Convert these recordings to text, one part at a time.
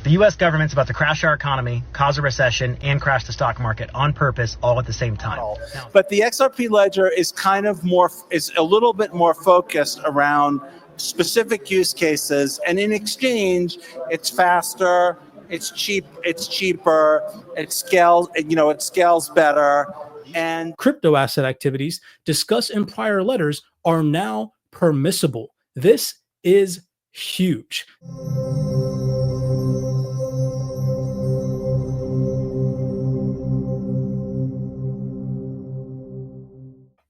The U.S. government's about to crash our economy, cause a recession, and crash the stock market on purpose, all at the same time. But the XRP ledger is is a little bit more focused around specific use cases, and in exchange, it's faster, it's cheaper, it scales better. And crypto asset activities discussed in prior letters are now permissible. This is huge.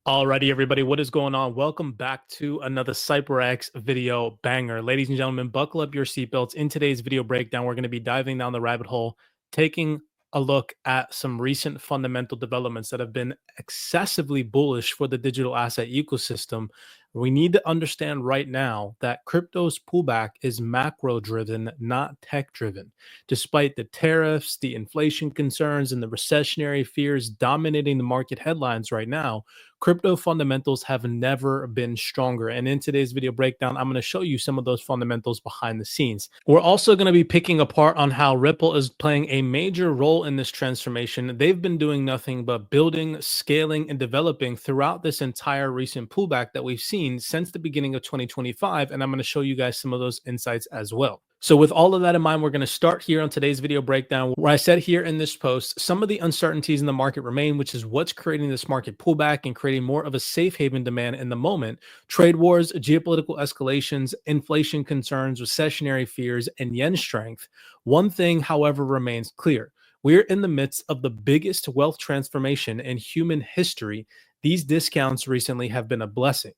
Alrighty, everybody, what is going on? Welcome back to another CYPRX video banger. Ladies and gentlemen, buckle up your seatbelts. In today's video breakdown, we're going to be diving down the rabbit hole, taking a look at some recent fundamental developments that have been excessively bullish for the digital asset ecosystem. We need to understand right now that crypto's pullback is macro-driven, not tech-driven. Despite the tariffs, the inflation concerns, and the recessionary fears dominating the market headlines right now, crypto fundamentals have never been stronger. And in today's video breakdown, I'm going to show you some of those fundamentals behind the scenes. We're also going to be picking apart on how Ripple is playing a major role in this transformation. They've been doing nothing but building, scaling, and developing throughout this entire recent pullback that we've seen since the beginning of 2025. And I'm going to show you guys some of those insights as well. So with all of that in mind, we're going to start here on today's video breakdown, where I said here in this post, some of the uncertainties in the market remain, which is what's creating this market pullback and creating more of a safe haven demand in the moment. Trade wars, geopolitical escalations, inflation concerns, recessionary fears, and yen strength. One thing, however, remains clear. We're in the midst of the biggest wealth transformation in human history. These discounts recently have been a blessing.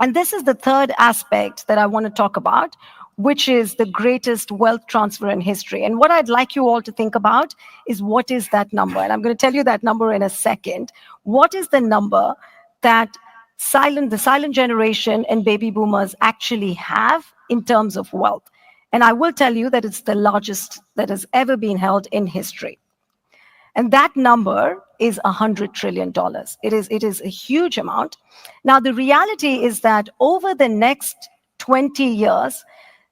And this is the third aspect that I want to talk about, which is the greatest wealth transfer in history. And what I'd like you all to think about is, what is that number? And I'm going to tell you that number in a second. What is the number that the silent generation and baby boomers actually have in terms of wealth? And I will tell you that it's the largest that has ever been held in history. And that number is $100 trillion. It is a huge amount. Now, the reality is that over the next 20 years,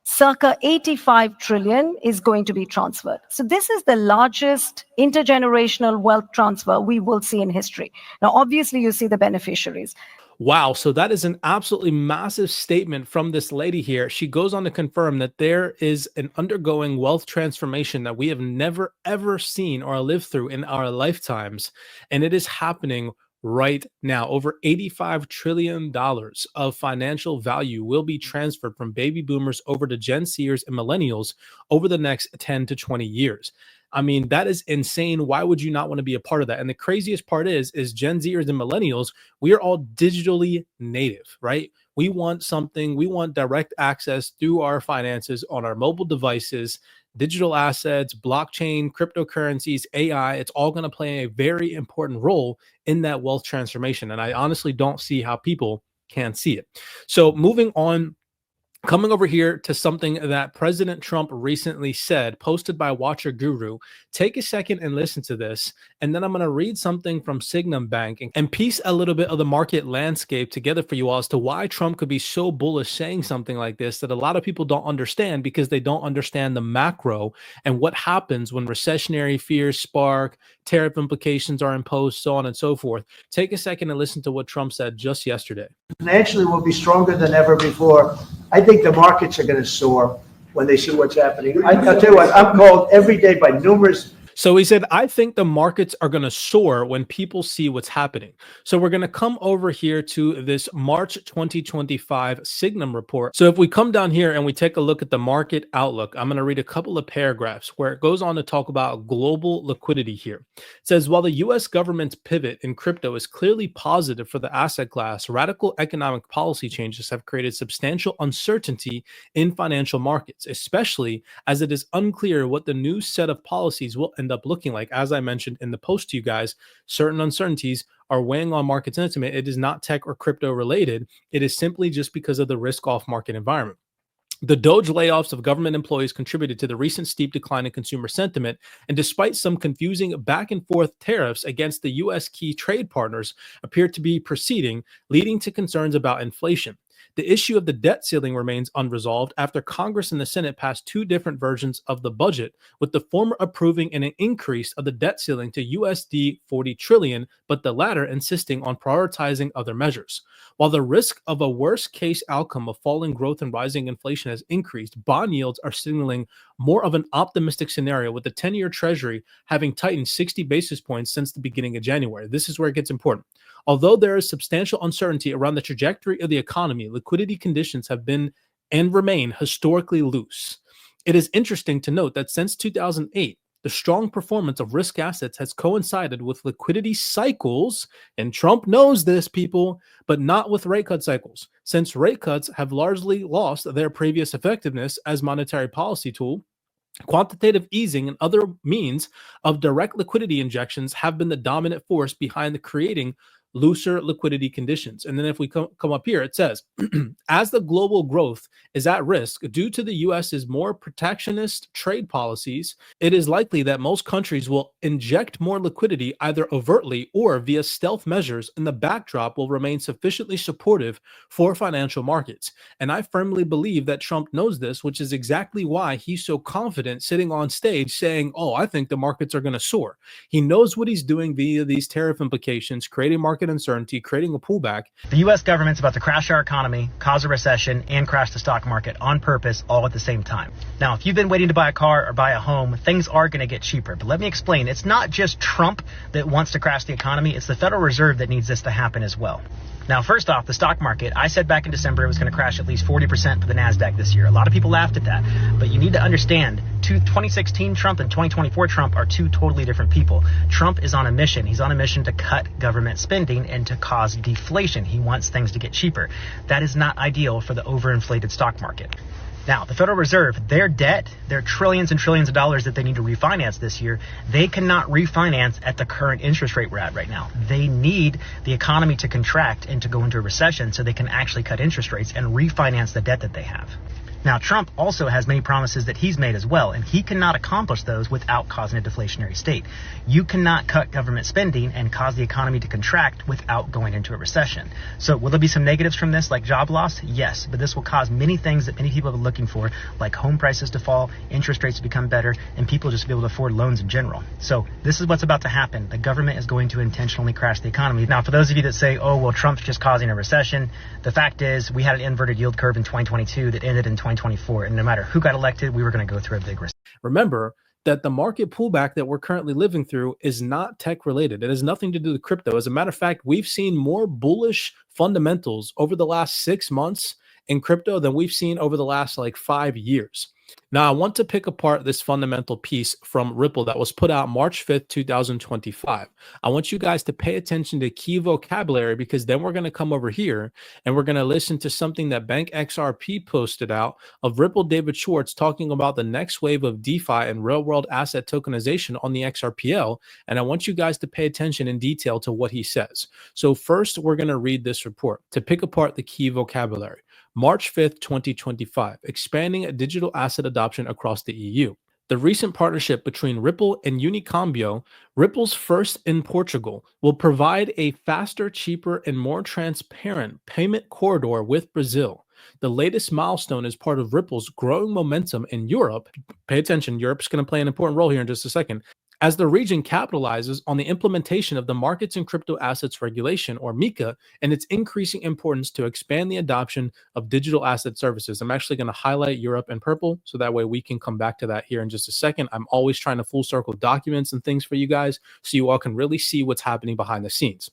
circa 85 trillion is going to be transferred. So this is the largest intergenerational wealth transfer we will see in history. Now, obviously, you see the beneficiaries. Wow. So that is an absolutely massive statement from this lady here. She goes on to confirm that there is an undergoing wealth transformation that we have never, ever seen or lived through in our lifetimes. And it is happening right now. Over $85 trillion of financial value will be transferred from baby boomers over to Gen Zers and millennials over the next 10 to 20 years. I mean, that is insane. Why would you not want to be a part of that? And the craziest part is Gen Zers and millennials, we are all digitally native, right? We want direct access through our finances on our mobile devices, digital assets, blockchain, cryptocurrencies, AI. It's all going to play a very important role in that wealth transformation. And I honestly don't see how people can't see it. So moving on, coming over here to something that President Trump recently said, posted by Watcher Guru. Take a second and listen to this, and then I'm going to read something from Signum Bank and piece a little bit of the market landscape together for you all as to why Trump could be so bullish saying something like this that a lot of people don't understand, because they don't understand the macro and what happens when recessionary fears spark, tariff implications are imposed, so on and so forth. Take a second and listen to what Trump said just yesterday. Financially, will be stronger than ever before. I think the markets are going to soar when they see what's happening. I'll tell you what, I'm called every day by numerous. So he said, I think the markets are going to soar when people see what's happening. So we're going to come over here to this March 2025 Signum report. So if we come down here and we take a look at the market outlook, I'm going to read a couple of paragraphs where it goes on to talk about global liquidity here. It says, while the U.S. government's pivot in crypto is clearly positive for the asset class, radical economic policy changes have created substantial uncertainty in financial markets, especially as it is unclear what the new set of policies will end up looking like. As I mentioned in the post to you guys, certain uncertainties are weighing on market sentiment. It is not tech or crypto related. It is simply just because of the risk off market environment. The Doge layoffs of government employees contributed to the recent steep decline in consumer sentiment, and despite some confusing back and forth tariffs against the U.S. key trade partners appear to be proceeding, leading to concerns about inflation. The issue of the debt ceiling remains unresolved after Congress and the Senate passed two different versions of the budget, with the former approving an increase of the debt ceiling to USD 40 trillion, but the latter insisting on prioritizing other measures. While the risk of a worst-case outcome of falling growth and rising inflation has increased, bond yields are signaling more of an optimistic scenario, with the 10-year Treasury having tightened 60 basis points since the beginning of January. This is where it gets important. Although there is substantial uncertainty around the trajectory of the economy, liquidity conditions have been and remain historically loose. It is interesting to note that since 2008, the strong performance of risk assets has coincided with liquidity cycles, and Trump knows this, people, but not with rate cut cycles, since rate cuts have largely lost their previous effectiveness as monetary policy tool. Quantitative easing and other means of direct liquidity injections have been the dominant force behind the creating looser liquidity conditions. And then if we come up here, it says, as the global growth is at risk due to the US's more protectionist trade policies, it is likely that most countries will inject more liquidity either overtly or via stealth measures, and the backdrop will remain sufficiently supportive for financial markets. And I firmly believe that Trump knows this, which is exactly why he's so confident sitting on stage saying, oh, I think the markets are going to soar. He knows what he's doing via these tariff implications, creating market uncertainty, creating a pullback. The U.S. government's about to crash our economy, cause a recession, and crash the stock market on purpose all at the same time. Now, if you've been waiting to buy a car or buy a home, things are going to get cheaper. But let me explain. It's not just Trump that wants to crash the economy. It's the Federal Reserve that needs this to happen as well. Now, first off, the stock market, I said back in December it was going to crash at least 40% for the NASDAQ this year. A lot of people laughed at that. But you need to understand, 2016 Trump and 2024 Trump are two totally different people. Trump is on a mission. He's on a mission to cut government spending and to cause deflation. He wants things to get cheaper. That is not ideal for the overinflated stock market. Now, the Federal Reserve, their debt, their trillions and trillions of dollars that they need to refinance this year, they cannot refinance at the current interest rate we're at right now. They need the economy to contract and to go into a recession so they can actually cut interest rates and refinance the debt that they have. Now, Trump also has many promises that he's made as well, and he cannot accomplish those without causing a deflationary state. You cannot cut government spending and cause the economy to contract without going into a recession. So will there be some negatives from this, like job loss? Yes, but this will cause many things that many people have been looking for, like home prices to fall, interest rates to become better, and people just to be able to afford loans in general. So this is what's about to happen. The government is going to intentionally crash the economy. Now, for those of you that say, oh, well, Trump's just causing a recession, the fact is we had an inverted yield curve in 2022 that ended in 2024, and no matter who got elected, we were going to go through a big recession. Remember that the market pullback that we're currently living through is not tech related. It has nothing to do with crypto. As a matter of fact, we've seen more bullish fundamentals over the last 6 months in crypto than we've seen over the last 5 years. Now, I want to pick apart this fundamental piece from Ripple that was put out March 5th, 2025. I want you guys to pay attention to key vocabulary, because then we're going to come over here and we're going to listen to something that Bank XRP posted out of Ripple David Schwartz talking about the next wave of DeFi and real world asset tokenization on the XRPL. And I want you guys to pay attention in detail to what he says. So first, we're going to read this report to pick apart the key vocabulary. March 5th, 2025, expanding digital asset adoption across the EU. The recent partnership between Ripple and Unicambio, Ripple's first in Portugal, will provide a faster, cheaper, and more transparent payment corridor with Brazil. The latest milestone is part of Ripple's growing momentum in Europe. Pay attention, Europe's going to play an important role here in just a second. As the region capitalizes on the implementation of the Markets in Crypto Assets Regulation, or MiCA, and its increasing importance to expand the adoption of digital asset services. I'm actually going to highlight Europe in purple, so that way we can come back to that here in just a second. I'm always trying to full circle documents and things for you guys, so you all can really see what's happening behind the scenes.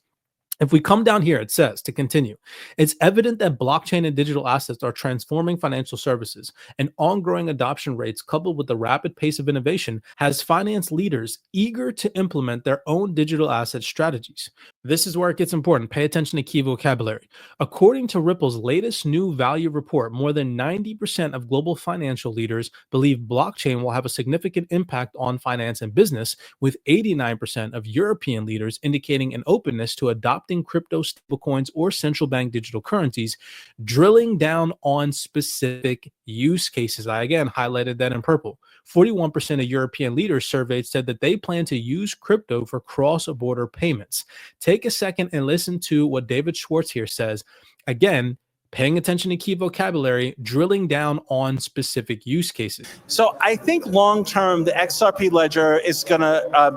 If we come down here, it says, to continue, it's evident that blockchain and digital assets are transforming financial services, and ongoing adoption rates coupled with the rapid pace of innovation has finance leaders eager to implement their own digital asset strategies. This is where it gets important. Pay attention to key vocabulary. According to Ripple's latest new value report, more than 90% of global financial leaders believe blockchain will have a significant impact on finance and business, with 89% of European leaders indicating an openness to adopting crypto stablecoins or central bank digital currencies, drilling down on specific use cases. I again highlighted that in purple. 41% of European leaders surveyed said that they plan to use crypto for cross-border payments. Take a second and listen to what David Schwartz here says. Again, paying attention to key vocabulary, drilling down on specific use cases. So I think long term, the XRP ledger is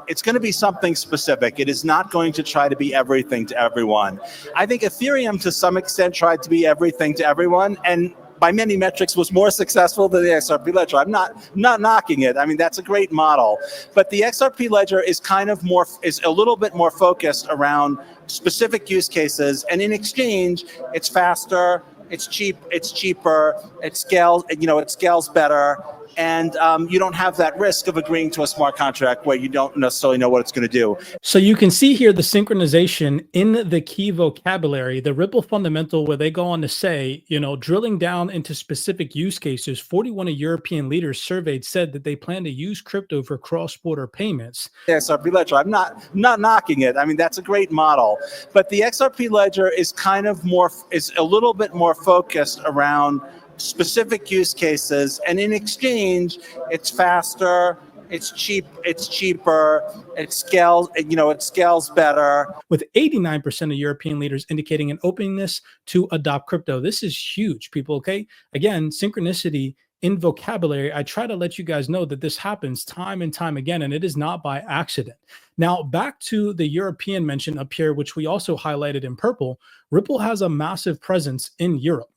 it's gonna be something specific. It is not going to try to be everything to everyone. I think Ethereum to some extent tried to be everything to everyone, and by many metrics was more successful than the XRP ledger. I'm not knocking it. I mean, that's a great model, but the XRP ledger is is a little bit more focused around specific use cases, and in exchange, it's faster, it's cheaper, it scales better, and you don't have that risk of agreeing to a smart contract where you don't necessarily know what it's going to do. So you can see here the synchronization in the key vocabulary, the Ripple fundamental, where they go on to say, drilling down into specific use cases, 41 of European leaders surveyed said that they plan to use crypto for cross-border payments. The XRP ledger, I'm not knocking it. I mean, that's a great model, but the XRP ledger is is a little bit more focused around specific use cases, and in exchange, it's faster, it's cheaper, it scales better. With 89% of European leaders indicating an openness to adopt crypto. This is huge, people, okay? Again, synchronicity in vocabulary. I try to let you guys know that this happens time and time again, and it is not by accident. Now, back to the European mention up here, which we also highlighted in purple. Ripple has a massive presence in Europe.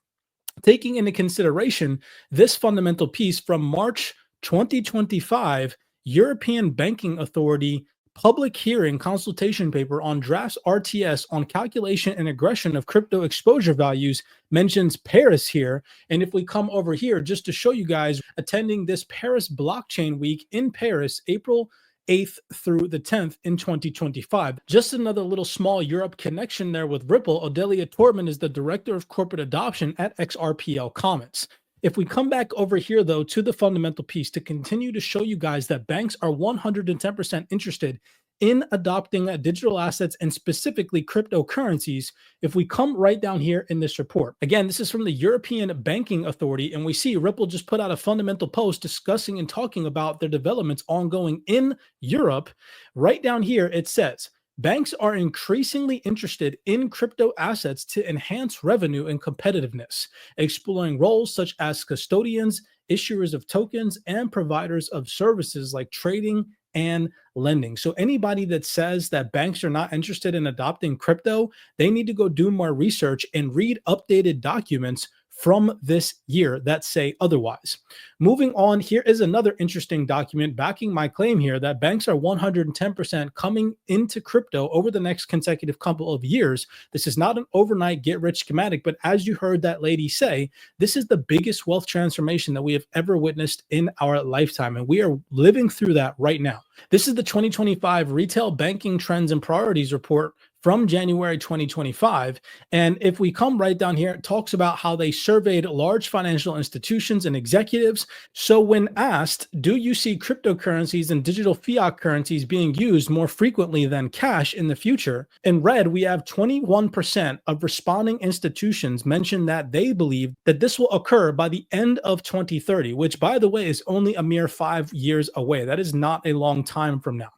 Taking into consideration this fundamental piece from March 2025, European Banking Authority public hearing consultation paper on drafts RTS on calculation and aggression of crypto exposure values mentions Paris here. And if we come over here, just to show you guys, attending this Paris Blockchain Week in Paris, April 8th through the 10th in 2025. Just another little small Europe connection there with Ripple. Odelia Torman is the Director of Corporate Adoption at XRPL Comments. If we come back over here, though, to the fundamental piece to continue to show you guys that banks are 110% interested in adopting digital assets and specifically cryptocurrencies, if we come right down here in this report, again, this is from the European Banking Authority, and we see Ripple just put out a fundamental post discussing and talking about their developments ongoing in Europe. Right down here, it says, banks are increasingly interested in crypto assets to enhance revenue and competitiveness, exploring roles such as custodians, issuers of tokens, and providers of services like trading and lending. So anybody that says that banks are not interested in adopting crypto, they need to go do more research and read updated documents from this year that say otherwise. Moving on, here is another interesting document backing my claim here that banks are 110% coming into crypto over the next consecutive couple of years. This is not an overnight get-rich schematic, but as you heard that lady say, this is the biggest wealth transformation that we have ever witnessed in our lifetime, and we are living through that right now. This is the 2025 Retail Banking Trends and Priorities Report from January 2025. And if we come right down here, it talks about how they surveyed large financial institutions and executives. So when asked, do you see cryptocurrencies and digital fiat currencies being used more frequently than cash in the future? In red, we have 21% of responding institutions mention that they believe that this will occur by the end of 2030, which, by the way, is only a mere 5 years away. That is not a long time from now.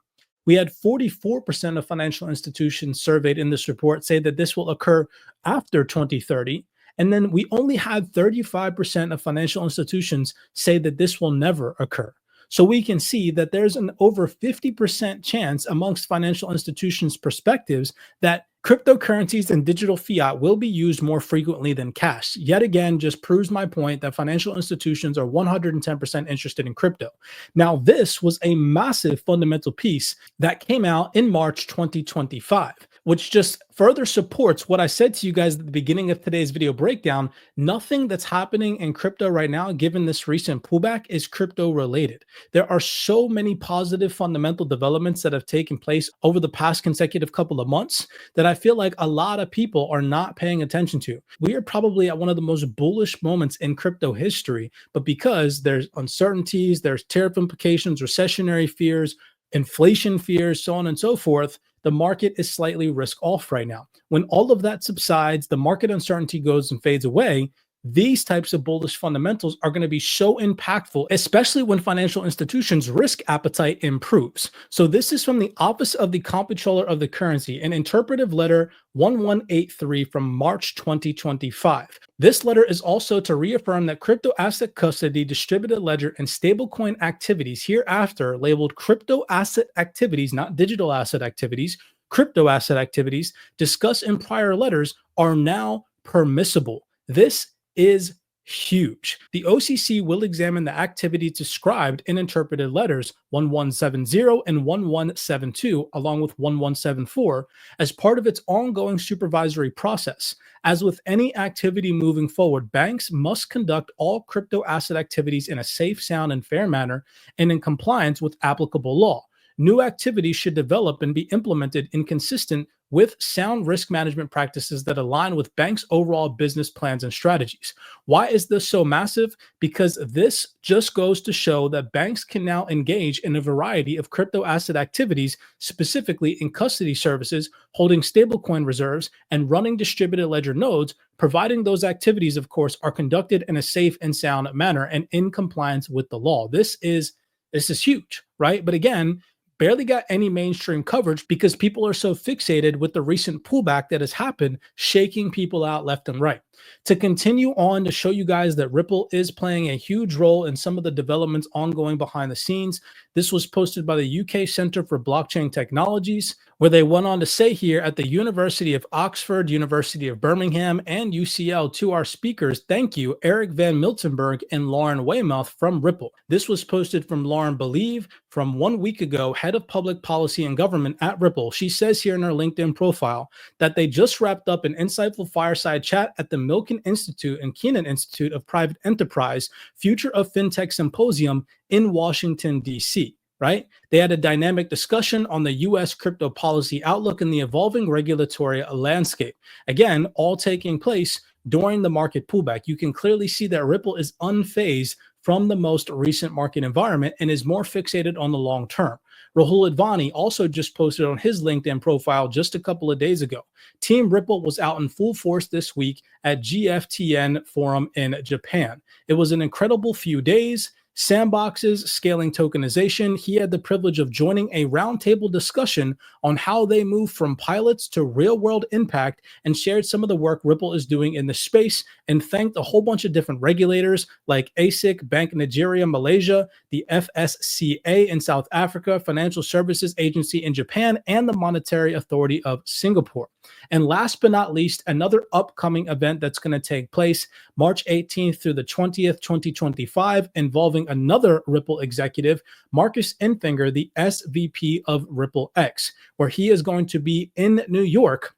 We had 44% of financial institutions surveyed in this report say that this will occur after 2030. And then we only had 35% of financial institutions say that this will never occur. So we can see that there's an over 50% chance amongst financial institutions' perspectives that cryptocurrencies and digital fiat will be used more frequently than cash. Yet again, just proves my point that financial institutions are 110% interested in crypto. Now, this was a massive fundamental piece that came out in March 2025, which just further supports what I said to you guys at the beginning of today's video breakdown. Nothing that's happening in crypto right now, given this recent pullback, is crypto related. There are so many positive fundamental developments that have taken place over the past consecutive couple of months that I feel like a lot of people are not paying attention to. We are probably at one of the most bullish moments in crypto history, but because there's uncertainties, there's tariff implications, recessionary fears, inflation fears, so on and so forth, the market is slightly risk off right now. When all of that subsides, the market uncertainty goes and fades away, these types of bullish fundamentals are going to be so impactful, especially when financial institutions' risk appetite improves. So this is from the Office of the Comptroller of the Currency, an interpretive letter 1183 from March 2025. This letter is also to reaffirm that crypto asset custody, distributed ledger, and stablecoin activities hereafter labeled crypto asset activities, not digital asset activities, crypto asset activities discussed in prior letters are now permissible. This is huge. The OCC will examine the activities described in interpreted letters 1170 and 1172, along with 1174, as part of its ongoing supervisory process. As with any activity moving forward, banks must conduct all crypto asset activities in a safe, sound, and fair manner and in compliance with applicable law. New activities should develop and be implemented inconsistent with sound risk management practices that align with banks' overall business plans and strategies. Why is this so massive? Because this just goes to show that banks can now engage in a variety of crypto asset activities, specifically in custody services, holding stablecoin reserves, and running distributed ledger nodes, providing those activities, of course, are conducted in a safe and sound manner and in compliance with the law. This is huge, right? But again, barely got any mainstream coverage because people are so fixated with the recent pullback that has happened, shaking people out left and right. To continue on to show you guys that Ripple is playing a huge role in some of the developments ongoing behind the scenes, this was posted by the UK Center for Blockchain Technologies, where they went on to say here at the University of Oxford, University of Birmingham, and UCL to our speakers, thank you, Eric Van Miltenberg and Lauren Weymouth from Ripple. This was posted from Lauren Believe from 1 week ago, head of public policy and government at Ripple. She says here in her LinkedIn profile that they just wrapped up an insightful fireside chat at the Milken Institute and Keenan Institute of Private Enterprise Future of FinTech Symposium in Washington, D.C., right? They had a dynamic discussion on the U.S. crypto policy outlook and the evolving regulatory landscape. Again, all taking place during the market pullback. You can clearly see that Ripple is unfazed from the most recent market environment and is more fixated on the long term. Rahul Advani also just posted on his LinkedIn profile just a couple of days ago. Team Ripple was out in full force this week at GFTN Forum in Japan. It was an incredible few days. Sandboxes, scaling tokenization. He had the privilege of joining a roundtable discussion on how they move from pilots to real-world impact and shared some of the work Ripple is doing in the space and thanked a whole bunch of different regulators like ASIC, Bank Nigeria, Malaysia, the FSCA in South Africa, Financial Services Agency in Japan, and the Monetary Authority of Singapore. And last but not least, another upcoming event that's going to take place March 18th through the 20th, 2025, involving another Ripple executive, Marcus Enfinger, the SVP of Ripple X, where he is going to be in New York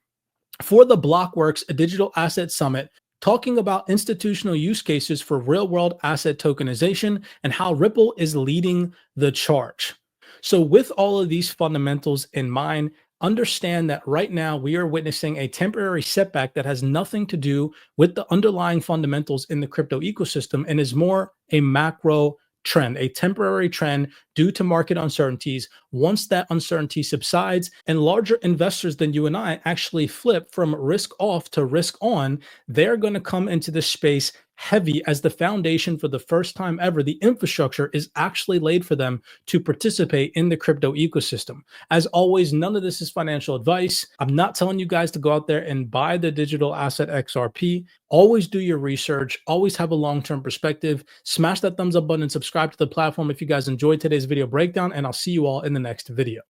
for the Blockworks Digital Asset Summit, talking about institutional use cases for real-world asset tokenization and how Ripple is leading the charge. So with all of these fundamentals in mind, understand that right now we are witnessing a temporary setback that has nothing to do with the underlying fundamentals in the crypto ecosystem and is more a macro trend, a temporary trend due to market uncertainties. Once that uncertainty subsides and larger investors than you and I actually flip from risk off to risk on, they're going to come into this space heavy as the foundation for the first time ever. The infrastructure is actually laid for them to participate in the crypto ecosystem. As always, none of this is financial advice. I'm not telling you guys to go out there and buy the digital asset XRP. Always do your research. Always have a long-term perspective. Smash that thumbs up button and subscribe to the platform if you guys enjoyed today's video breakdown, and I'll see you all in the next video.